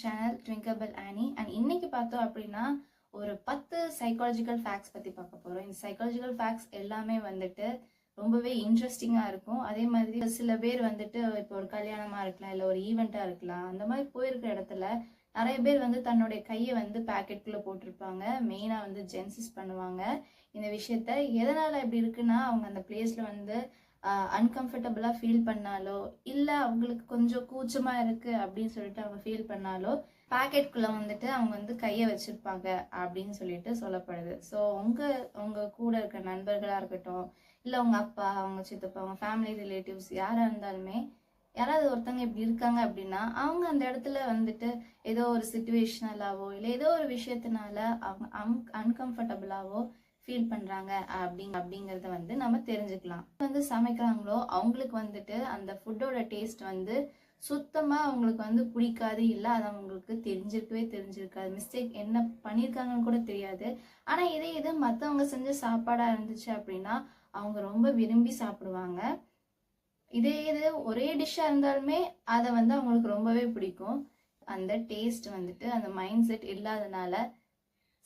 Channel ட்விங்கபிள் Aani. And இன்னைக்கு பார்த்தோம் அப்படின்னா ஒரு 10 சைக்காலஜிக்கல் ஃபேக்ட்ஸ் பற்றி பார்க்க போகிறோம். இந்த சைக்காலஜிக்கல் ஃபேக்ட்ஸ் எல்லாமே வந்துட்டு ரொம்பவே இன்ட்ரெஸ்டிங்காக இருக்கும். அதே மாதிரி சில பேர் வந்துட்டு இப்போ ஒரு கல்யாணமாக இருக்கலாம், இல்லை ஒரு ஈவெண்ட்டாக இருக்கலாம், அந்த மாதிரி போயிருக்கிற இடத்துல நிறைய பேர் வந்து தன்னுடைய கையை வந்து பேக்கெட்டுக்குள்ளே போட்டிருப்பாங்க. மெயினாக வந்து ஜென்சஸ் பண்ணுவாங்க இந்த விஷயத்த. எதனால் இப்படி இருக்குன்னா, அவங்க அந்த பிளேஸில் வந்து அன்கம்ஃபர்டபுளாக ஃபீல் பண்ணாலோ, இல்லை அவங்களுக்கு கொஞ்சம் கூச்சமாக இருக்குது அப்படின்னு சொல்லிட்டு அவங்க ஃபீல் பண்ணாலோ பேக்கெட்குள்ளே வந்துட்டு அவங்க வந்து கையை வச்சுருப்பாங்க அப்படின்னு சொல்லிட்டு சொல்லப்படுது. ஸோ உங்கள் கூட இருக்கிற நண்பர்களாக இருக்கட்டும், இல்லை உங்கள் அப்பா, அவங்க சித்தப்பா, அவங்க ஃபேமிலி ரிலேட்டிவ்ஸ் யாராக இருந்தாலுமே யாராவது ஒருத்தவங்க இப்படி இருக்காங்க அப்படின்னா அவங்க அந்த இடத்துல வந்துட்டு ஏதோ ஒரு சிச்சுவேஷனலாவோ இல்லை ஏதோ ஒரு விஷயத்தினால அவங்க அன்கம்ஃபர்டபுளாவோ ஃபீல் பண்ணுறாங்க அப்படிங்கிறத வந்து நம்ம தெரிஞ்சுக்கலாம். வந்து சமைக்கிறாங்களோ அவங்களுக்கு வந்துட்டு அந்த ஃபுட்டோட டேஸ்ட் வந்து சுத்தமாக அவங்களுக்கு வந்து பிடிக்காது, இல்லை அது அவங்களுக்கு தெரிஞ்சிருக்காது, மிஸ்டேக் என்ன பண்ணியிருக்காங்கன்னு கூட தெரியாது. ஆனால் இதே மற்றவங்க செஞ்ச சாப்பாடாக இருந்துச்சு அப்படின்னா அவங்க ரொம்ப விரும்பி சாப்பிடுவாங்க. இதே ஒரே டிஷ்ஷாக இருந்தாலுமே அதை வந்து அவங்களுக்கு ரொம்பவே பிடிக்கும். அந்த டேஸ்ட் வந்துட்டு அந்த மைண்ட் செட் இல்லாதனால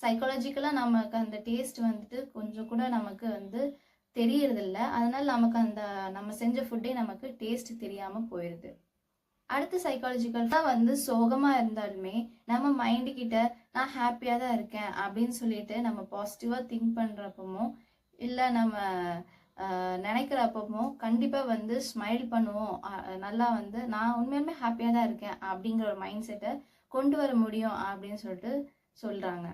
சைக்காலஜிக்கலாக நமக்கு அந்த டேஸ்ட் வந்துட்டு கொஞ்சம் கூட நமக்கு வந்து தெரியறதில்ல. அதனால நமக்கு அந்த நம்ம செஞ்ச ஃபுட்டே நமக்கு டேஸ்ட் தெரியாமல் போயிடுது. அடுத்து சைக்காலஜிக்கல் தான் வந்து சோகமாக இருந்தாலுமே நம்ம மைண்டு கிட்ட நான் ஹாப்பியாக தான் இருக்கேன் அப்படின்னு சொல்லிட்டு நம்ம பாசிட்டிவாக திங்க் பண்ணுறப்பமோ இல்லை நம்ம நினைக்கிறப்பமோ கண்டிப்பாக வந்து ஸ்மைல் பண்ணுவோம். நல்லா வந்து நான் உண்மையுமே ஹாப்பியாக தான் இருக்கேன் அப்படிங்கிற ஒரு மைண்ட் செட்டை கொண்டு வர முடியும் அப்படின்னு சொல்லிட்டு சொல்கிறாங்க.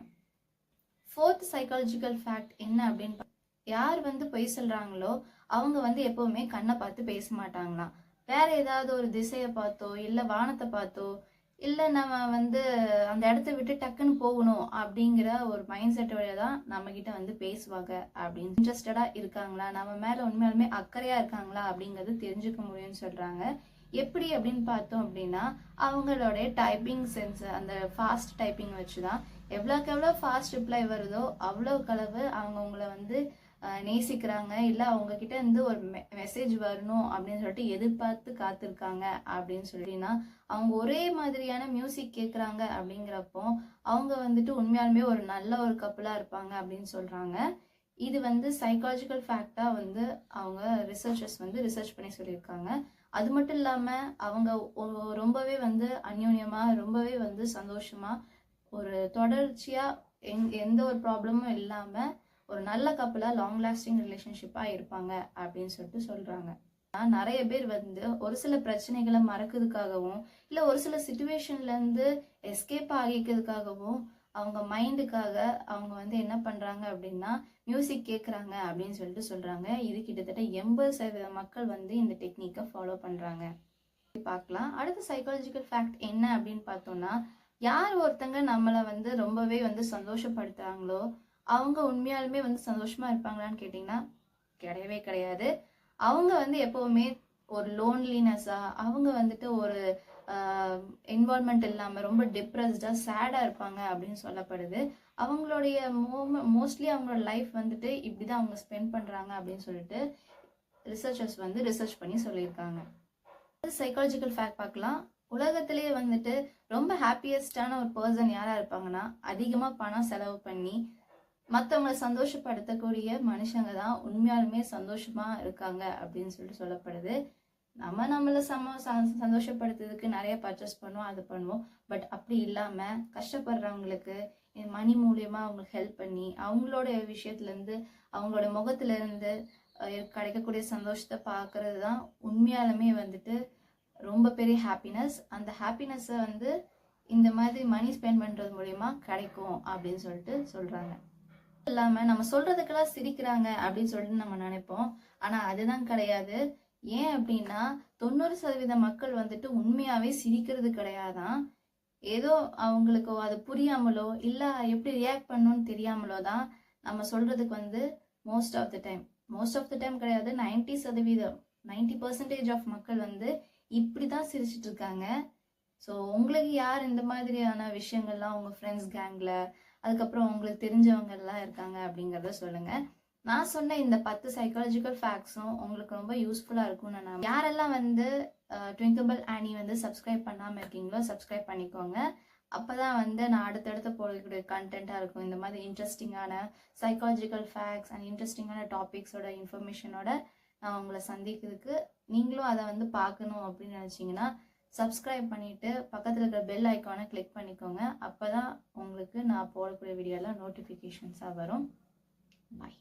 4th சைக்காலஜிக்கல் ஃபேக்ட் என்ன அப்படின்னு, யார் வந்து பொய் சொல்கிறாங்களோ அவங்க வந்து எப்போவுமே கண்ணை பார்த்து பேச மாட்டாங்களாம். வேற ஏதாவது ஒரு திசையை பார்த்தோ இல்லை வானத்தை பார்த்தோ இல்லை நம்ம வந்து அந்த இடத்த விட்டு டக்குன்னு போகணும் அப்படிங்கிற ஒரு மைண்ட் செட்டோட தான் நம்மக்கிட்ட வந்து பேசுவாங்க. அப்படின்னு இன்ட்ரெஸ்டடாக இருக்காங்களா, நம்ம மேலே உண்மையாலுமே அக்கறையாக இருக்காங்களா அப்படிங்கிறது தெரிஞ்சுக்க முடியும்னு சொல்கிறாங்க. எப்படி அப்படின்னு பார்த்தோம் அப்படின்னா அவங்களுடைய டைப்பிங் சென்ஸ், அந்த ஃபாஸ்ட் டைப்பிங் வச்சு தான் எவ்வளோக்கு எவ்வளோ ஃபாஸ்ட் ரிப்ளை வருதோ அவ்வளோக்கு அளவு அவங்கவுங்கள வந்து நேசிக்கிறாங்க, இல்லை அவங்கக்கிட்ட இருந்து ஒரு மெசேஜ் வரணும் அப்படின்னு சொல்லிட்டு எதிர்பார்த்து காத்திருக்காங்க அப்படின்னு சொல்லினா அவங்க ஒரே மாதிரியான மியூசிக் கேட்குறாங்க. அப்படிங்கிறப்போ அவங்க வந்துட்டு உண்மையாலுமே ஒரு நல்ல ஒரு கப்பலாக இருப்பாங்க அப்படின்னு சொல்கிறாங்க. இது வந்து சைக்காலஜிக்கல் ஃபேக்டாக வந்து அவங்க ரிசர்ச்சர்ஸ் வந்து ரிசர்ச் பண்ணி சொல்லியிருக்காங்க. அது மட்டும் இல்லாமல் அவங்க ரொம்பவே வந்து அந்யோன்யமாக ரொம்பவே வந்து சந்தோஷமாக ஒரு தொடர்ச்சியாக எந்த ஒரு ப்ராப்ளமும் இல்லாமல் ஒரு நல்ல கப்பலாக லாங் லாஸ்டிங் ரிலேஷன்ஷிப்பாக இருப்பாங்க அப்படின்னு சொல்லிட்டு சொல்கிறாங்க. நிறைய பேர் வந்து ஒரு சில பிரச்சனைகளை மறக்கிறதுக்காகவும் இல்லை ஒரு சில சுச்சுவேஷன்லேருந்து எஸ்கேப் ஆகிக்கிறதுக்காகவும் அவங்க மைண்டுக்காக அவங்க வந்து என்ன பண்ணுறாங்க அப்படின்னா மியூசிக் கேட்குறாங்க அப்படின்னு சொல்லிட்டு சொல்கிறாங்க. இது கிட்டத்தட்ட 80% மக்கள் வந்து இந்த டெக்னிக்கை ஃபாலோ பண்ணுறாங்க. பார்க்கலாம். அடுத்த சைக்காலஜிக்கல் ஃபேக்ட் என்ன அப்படின்னு பார்த்தோம்னா, யார் ஒருத்தங்க நம்மளை வந்து ரொம்பவே வந்து சந்தோஷப்படுத்துகிறாங்களோ அவங்க உண்மையாலுமே வந்து சந்தோஷமாக இருப்பாங்களான்னு கேட்டிங்கன்னா கிடையவே கிடையாது. அவங்க வந்து எப்போவுமே ஒரு லோன்லினஸ்ஸாக அவங்க வந்துட்டு ஒரு என்வால்மெண்ட் இல்லாமல் ரொம்ப டிப்ரெஸ்டாக சேடாக இருப்பாங்க அப்படின்னு சொல்லப்படுது. அவங்களுடைய மோஸ்ட்லி அவங்களோட லைஃப் வந்துட்டு இப்படி தான் அவங்க ஸ்பெண்ட் பண்ணுறாங்க அப்படின்னு சொல்லிட்டு ரிசர்ச்சர்ஸ் வந்து ரிசர்ச் பண்ணி சொல்லியிருக்காங்க. சைக்காலஜிக்கல் ஃபேக்ட் பார்க்கலாம். உலகத்திலேயே வந்துட்டு ரொம்ப ஹாப்பியஸ்டான ஒரு பர்சன் யாராக இருப்பாங்கன்னா அதிகமாக பணம் செலவு பண்ணி மற்றவங்களை சந்தோஷப்படுத்தக்கூடிய மனுஷங்க தான் உண்மையாலுமே சந்தோஷமாக இருக்காங்க அப்படின்னு சொல்லிட்டு சொல்லப்படுது. நம்மளை சந்தோஷப்படுத்துறதுக்கு நிறைய பர்ச்சேஸ் பண்ணுவோம், அது பண்ணுவோம். பட் அப்படி இல்லாமல் கஷ்டப்படுறவங்களுக்கு மணி மூலியமாக அவங்களுக்கு ஹெல்ப் பண்ணி அவங்களோட விஷயத்துலேருந்து அவங்களோட முகத்துலேருந்து கிடைக்கக்கூடிய சந்தோஷத்தை பார்க்கறது தான் உண்மையாலுமே வந்துட்டு ரொம்ப பெரிய ஹாப்பினஸ். அந்த ஹாப்பினஸ்ஸை வந்து இந்த மாதிரி மணி ஸ்பெண்ட் பண்ணுறது மூலிமா கிடைக்கும் அப்படின்னு சொல்லிட்டு சொல்கிறாங்க. இல்லாமல் நம்ம சொல்கிறதுக்கெல்லாம் சிரிக்கிறாங்க அப்படின்னு சொல்லிட்டு நம்ம நினைப்போம், ஆனால் அதுதான் கிடையாது. ஏன் அப்படின்னா 90% மக்கள் வந்துட்டு உண்மையாகவே சிரிக்கிறது கிடையாதான். ஏதோ அவங்களுக்கு அது புரியாமலோ இல்லை எப்படி ரியாக்ட் பண்ணணும்னு தெரியாமலோ தான் நம்ம சொல்கிறதுக்கு வந்து மோஸ்ட் ஆஃப் த டைம் கிடையாது, 90% ஆஃப் மக்கள் வந்து இப்படி தான் சிரிச்சிட்டு இருக்காங்க. ஸோ உங்களுக்கு யார் இந்த மாதிரியான விஷயங்கள்லாம் உங்கள் ஃப்ரெண்ட்ஸ் கேங்கில் அதுக்கப்புறம் உங்களுக்கு தெரிஞ்சவங்கெல்லாம் இருக்காங்க அப்படிங்கிறத சொல்லுங்கள். நான் சொன்ன இந்த 10 சைக்காலஜிக்கல் ஃபேக்ட்ஸும் உங்களுக்கு ரொம்ப யூஸ்ஃபுல்லாக இருக்கும்னு நான் யாரெல்லாம் வந்து ட்விங்கிள் ஆனி வந்து சப்ஸ்கிரைப் பண்ணாமல் இருக்கீங்களோ சப்ஸ்கிரைப் பண்ணிக்கோங்க. அப்போ தான் வந்து நான் அடுத்தடுத்து போடக்கூடிய கண்டென்ட்டாக இருக்கும். இந்த மாதிரி இன்ட்ரெஸ்டிங்கான சைக்காலஜிக்கல் ஃபேக்ட்ஸ் அண்ட் இன்ட்ரெஸ்டிங்கான டாபிக்ஸோட இன்ஃபர்மேஷனோட நான் உங்களை சந்திக்கிறதுக்கு நீங்களும் அதை வந்து பார்க்கணும் அப்படின்னு நினச்சிங்கன்னா சப்ஸ்கிரைப் பண்ணிவிட்டு பக்கத்தில் இருக்கிற பெல் ஐக்கானை கிளிக் பண்ணிக்கோங்க. அப்போ தான் உங்களுக்கு நான் போடக்கூடிய வீடியோலாம் நோட்டிஃபிகேஷன்ஸாக வரும். பாய்.